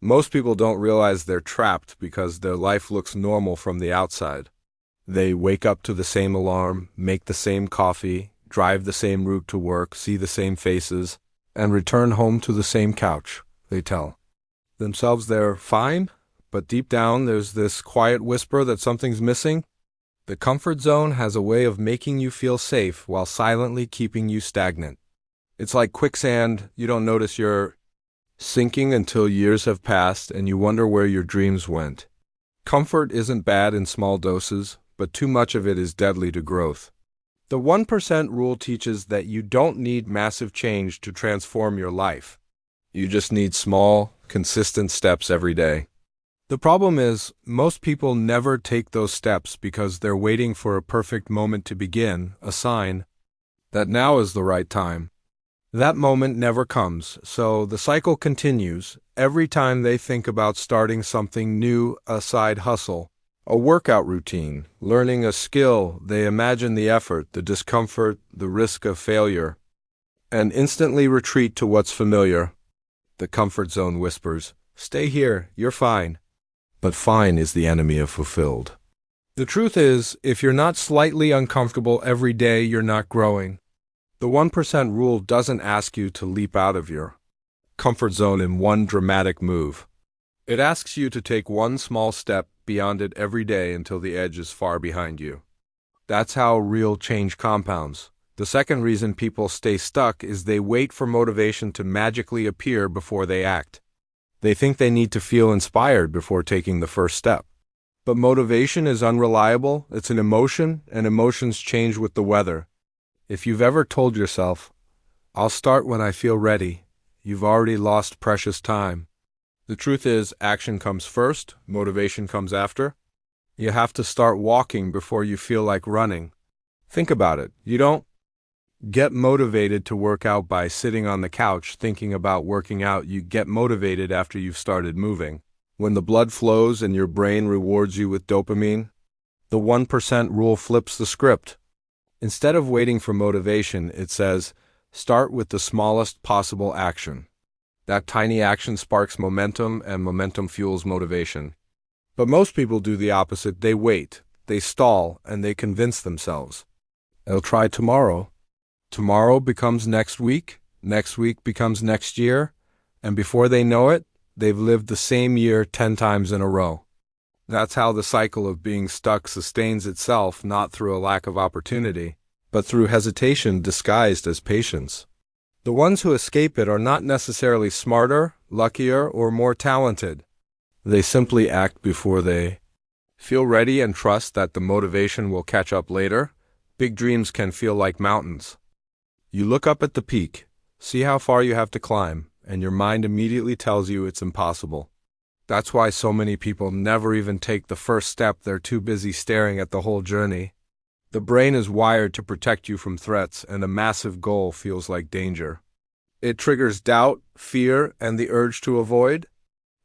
Most people don't realize they're trapped because their life looks normal from the outside. They wake up to the same alarm, make the same coffee, drive the same route to work, see the same faces, and return home to the same couch. They tell themselves they're fine, but deep down there's this quiet whisper that something's missing. The comfort zone has a way of making you feel safe while silently keeping you stagnant. It's like quicksand. You don't notice you're sinking until years have passed and you wonder where your dreams went. Comfort isn't bad in small doses, but too much of it is deadly to growth. The 1% rule teaches that you don't need massive change to transform your life. You just need small, consistent steps every day. The problem is, most people never take those steps because they're waiting for a perfect moment to begin, a sign that now is the right time. That moment never comes, so the cycle continues. Every time they think about starting something new, a side hustle, a workout routine, learning a skill, they imagine the effort, the discomfort, the risk of failure, and instantly retreat to what's familiar. The comfort zone whispers, "Stay here, you're fine." But fine is the enemy of fulfilled. The truth is, if you're not slightly uncomfortable every day, you're not growing. The 1% rule doesn't ask you to leap out of your comfort zone in one dramatic move. It asks you to take one small step beyond it every day until the edge is far behind you. That's how real change compounds. The second reason people stay stuck is they wait for motivation to magically appear before they act. They think they need to feel inspired before taking the first step. But motivation is unreliable. It's an emotion, and emotions change with the weather. If you've ever told yourself, "I'll start when I feel ready," you've already lost precious time. The truth is, action comes first, motivation comes after. You have to start walking before you feel like running. Think about it. You don't get motivated to work out by sitting on the couch thinking about working out. You get motivated after you've started moving. When the blood flows and your brain rewards you with dopamine, the 1% rule flips the script. Instead of waiting for motivation, it says, start with the smallest possible action. That tiny action sparks momentum, and momentum fuels motivation. But most people do the opposite. They wait, they stall, and they convince themselves. They'll try tomorrow. Tomorrow becomes next week becomes next year, and before they know it, they've lived the same year 10 times in a row. That's how the cycle of being stuck sustains itself, not through a lack of opportunity, but through hesitation disguised as patience. The ones who escape it are not necessarily smarter, luckier, or more talented. They simply act before they feel ready and trust that the motivation will catch up later. Big dreams can feel like mountains. You look up at the peak, see how far you have to climb, and your mind immediately tells you it's impossible. That's why so many people never even take the first step. They're too busy staring at the whole journey. The brain is wired to protect you from threats, and a massive goal feels like danger. It triggers doubt, fear, and the urge to avoid.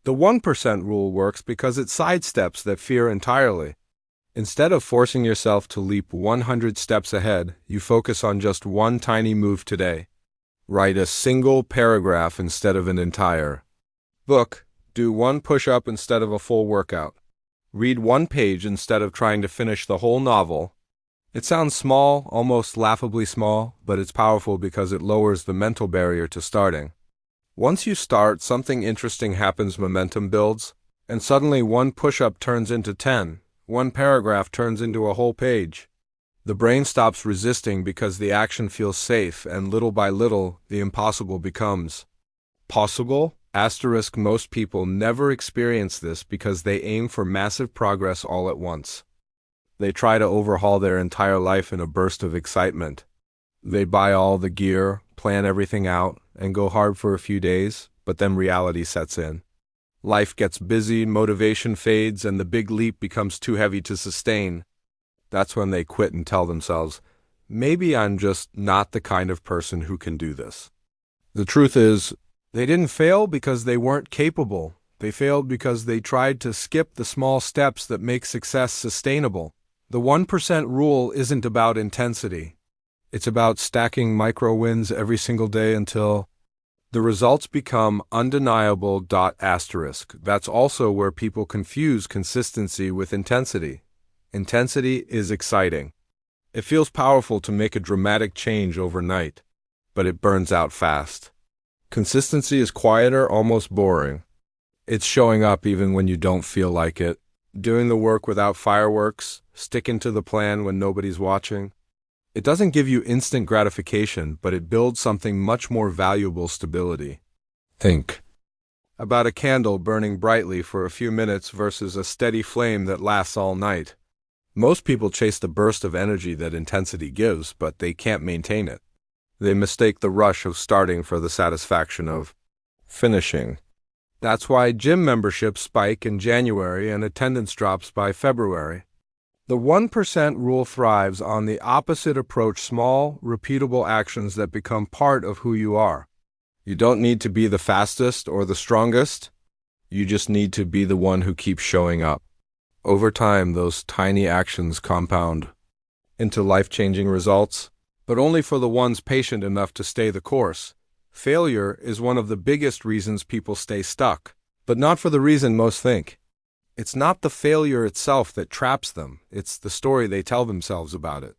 The 1% rule works because it sidesteps that fear entirely. Instead of forcing yourself to leap 100 steps ahead, you focus on just one tiny move today. Write a single paragraph instead of an entire book. Do one push-up instead of a full workout. Read one page instead of trying to finish the whole novel. It sounds small, almost laughably small, but it's powerful because it lowers the mental barrier to starting. Once you start, something interesting happens. Momentum builds, and suddenly one push-up turns into 10. One paragraph turns into a whole page. The brain stops resisting because the action feels safe, and little by little, the impossible becomes possible. Most people never experience this because they aim for massive progress all at once. They try to overhaul their entire life in a burst of excitement. They buy all the gear, plan everything out, and go hard for a few days, but then reality sets in. Life gets busy, motivation fades, and the big leap becomes too heavy to sustain. That's when they quit and tell themselves, maybe I'm just not the kind of person who can do this. The truth is, they didn't fail because they weren't capable. They failed because they tried to skip the small steps that make success sustainable. The 1% rule isn't about intensity. It's about stacking micro wins every single day until The results become undeniable. Asterisk. That's also where people confuse consistency with intensity. Intensity is exciting. It feels powerful to make a dramatic change overnight, but it burns out fast. Consistency is quieter, almost boring. It's showing up even when you don't feel like it, doing the work without fireworks, sticking to the plan when nobody's watching. It doesn't give you instant gratification, but it builds something much more valuable: stability. Think about a candle burning brightly for a few minutes versus a steady flame that lasts all night. Most people chase the burst of energy that intensity gives, but they can't maintain it. They mistake the rush of starting for the satisfaction of finishing. That's why gym memberships spike in January and attendance drops by February. The 1% rule thrives on the opposite approach: small, repeatable actions that become part of who you are. You don't need to be the fastest or the strongest. You just need to be the one who keeps showing up. Over time, those tiny actions compound into life-changing results, but only for the ones patient enough to stay the course. Failure is one of the biggest reasons people stay stuck, but not for the reason most think. It's not the failure itself that traps them, it's the story they tell themselves about it.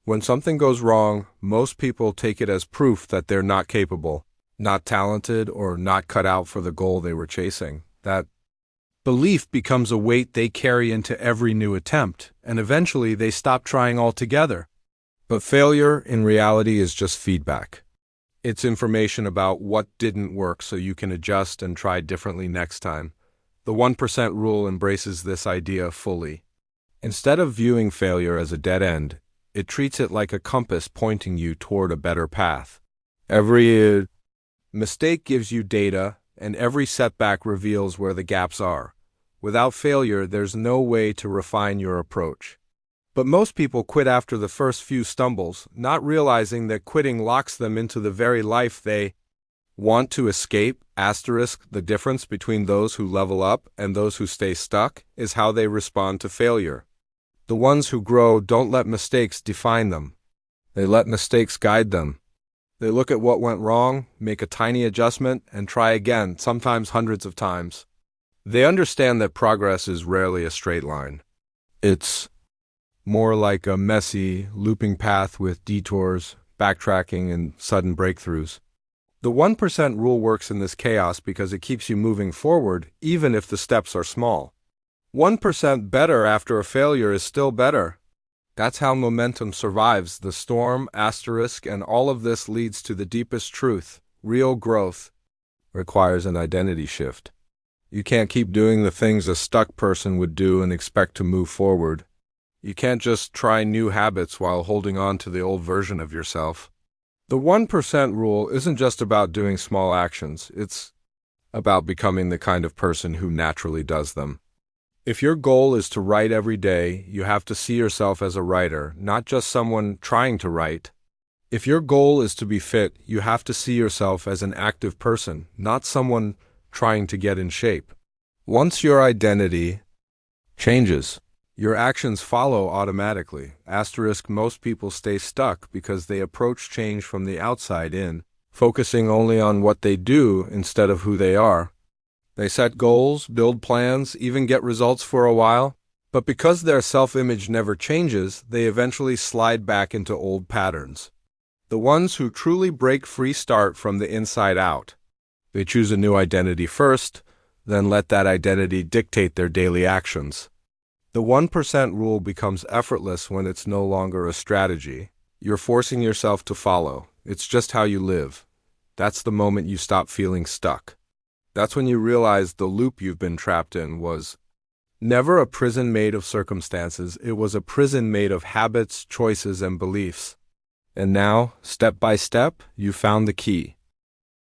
When something goes wrong, most people take it as proof that they're not capable, not talented, or not cut out for the goal they were chasing. That belief becomes a weight they carry into every new attempt, and eventually they stop trying altogether. But failure, in reality, is just feedback. It's information about what didn't work so you can adjust and try differently next time. The 1% rule embraces this idea fully. Instead of viewing failure as a dead end, it treats it like a compass pointing you toward a better path. Every mistake gives you data, and every setback reveals where the gaps are. Without failure, there's no way to refine your approach. But most people quit after the first few stumbles, not realizing that quitting locks them into the very life they want to escape. Asterisk. The difference between those who level up and those who stay stuck is how they respond to failure. The ones who grow don't let mistakes define them. They let mistakes guide them. They look at what went wrong, make a tiny adjustment, and try again, sometimes hundreds of times. They understand that progress is rarely a straight line. It's more like a messy, looping path with detours, backtracking, and sudden breakthroughs. The 1% rule works in this chaos because it keeps you moving forward, even if the steps are small. 1% better after a failure is still better. That's how momentum survives the storm. Asterisk. And all of this leads to the deepest truth. Real growth requires an identity shift. You can't keep doing the things a stuck person would do and expect to move forward. You can't just try new habits while holding on to the old version of yourself. The 1% rule isn't just about doing small actions, it's about becoming the kind of person who naturally does them. If your goal is to write every day, you have to see yourself as a writer, not just someone trying to write. If your goal is to be fit, you have to see yourself as an active person, not someone trying to get in shape. Once your identity changes, your actions follow automatically. Asterisk. Most people stay stuck because they approach change from the outside in, focusing only on what they do instead of who they are. They set goals, build plans, even get results for a while, but because their self-image never changes, they eventually slide back into old patterns. The ones who truly break free start from the inside out. They choose a new identity first, then let that identity dictate their daily actions. The 1% rule becomes effortless when it's no longer a strategy you're forcing yourself to follow. It's just how you live. That's the moment you stop feeling stuck. That's when you realize the loop you've been trapped in was never a prison made of circumstances. It was a prison made of habits, choices, and beliefs. And now, step by step, you found the key.